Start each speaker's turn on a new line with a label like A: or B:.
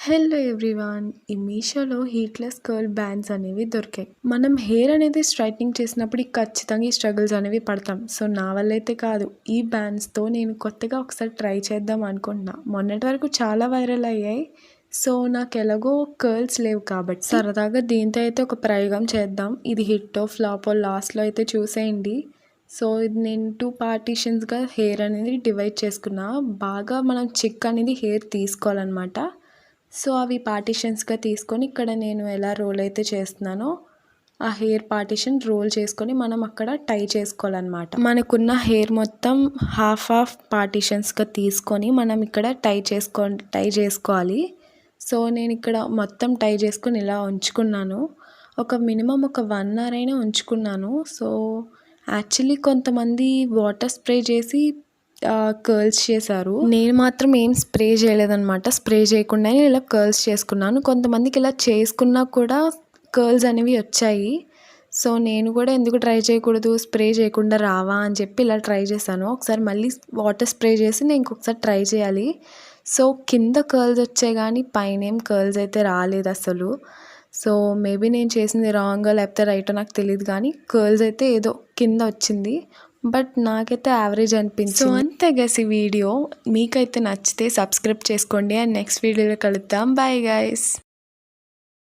A: Hello everyone. ఈ మీషోలో హీట్లెస్ curl bands అనేవి దొరికాయి. మనం హెయిర్ అనేది స్ట్రైట్నింగ్ చేసినప్పుడు ఖచ్చితంగా ఈ స్ట్రగుల్స్ అనేవి పడతాం. సో నా వల్ల అయితే కాదు, ఈ బ్యాండ్స్తో నేను కొత్తగా ఒకసారి ట్రై చేద్దాం అనుకుంటున్నా. మొన్నటి వరకు చాలా వైరల్ అయ్యాయి. సో నాకు ఎలాగో కర్ల్స్ లేవు కాబట్టి సరదాగా దీంతో అయితే ఒక ప్రయోగం చేద్దాం. ఇది హిట్టో ఫ్లాపో లాస్ట్లో అయితే చూసేయండి. సో ఇది నేను 2 పార్టీషన్స్గా హెయిర్ అనేది డివైడ్ చేసుకున్నా. బాగా మనం చిక్ అనేది హెయిర్ తీసుకోవాలన్నమాట. సో అవి పార్టీషన్స్గా తీసుకొని ఇక్కడ నేను ఎలా రోల్ అయితే చేస్తున్నానో ఆ హెయిర్ పార్టీషన్ రోల్ చేసుకొని మనం అక్కడ టై చేసుకోవాలన్నమాట. మనకున్న హెయిర్ మొత్తం హాఫ్ పార్టీషన్స్గా తీసుకొని మనం ఇక్కడ టై చేసుకోవాలి. సో నేను ఇక్కడ మొత్తం టై చేసుకొని ఇలా ఉంచుకున్నాను. మినిమం ఒక 1 అవర్ అయినా ఉంచుకున్నాను. సో యాక్చువల్లీ కొంతమంది వాటర్ స్ప్రే చేసి కర్ల్స్ చేశారు. నేను మాత్రం ఏం స్ప్రే చేయలేదన్నమాట. స్ప్రే చేయకుండానే ఇలా కర్ల్స్ చేసుకున్నాను. కొంతమందికి ఇలా చేసుకున్నా కూడా కర్ల్స్ అనేవి వచ్చాయి. సో నేను కూడా ఎందుకు ట్రై చేయకూడదు, స్ప్రే చేయకుండా రావా అని చెప్పి ఇలా ట్రై చేశాను. ఒకసారి మళ్ళీ వాటర్ స్ప్రే చేసి నేను ఇంకొకసారి ట్రై చేయాలి. సో కింద కర్ల్స్ వచ్చాయి కానీ పైన ఏం కర్ల్స్ అయితే రాలేదు అసలు. సో మేబీ నేను చేసింది రాంగో లేకపోతే రైటో నాకు తెలియదు, కానీ కర్ల్స్ అయితే ఏదో కింద వచ్చింది. బట్ నాకైతే యావరేజ్ అనిపించింది. సో అంతే గైస్ ఈ వీడియో. మీకైతే నచ్చితే సబ్స్క్రైబ్ చేసుకోండి. అండ్ నెక్స్ట్ వీడియోలో కలుద్దాం. Bye guys.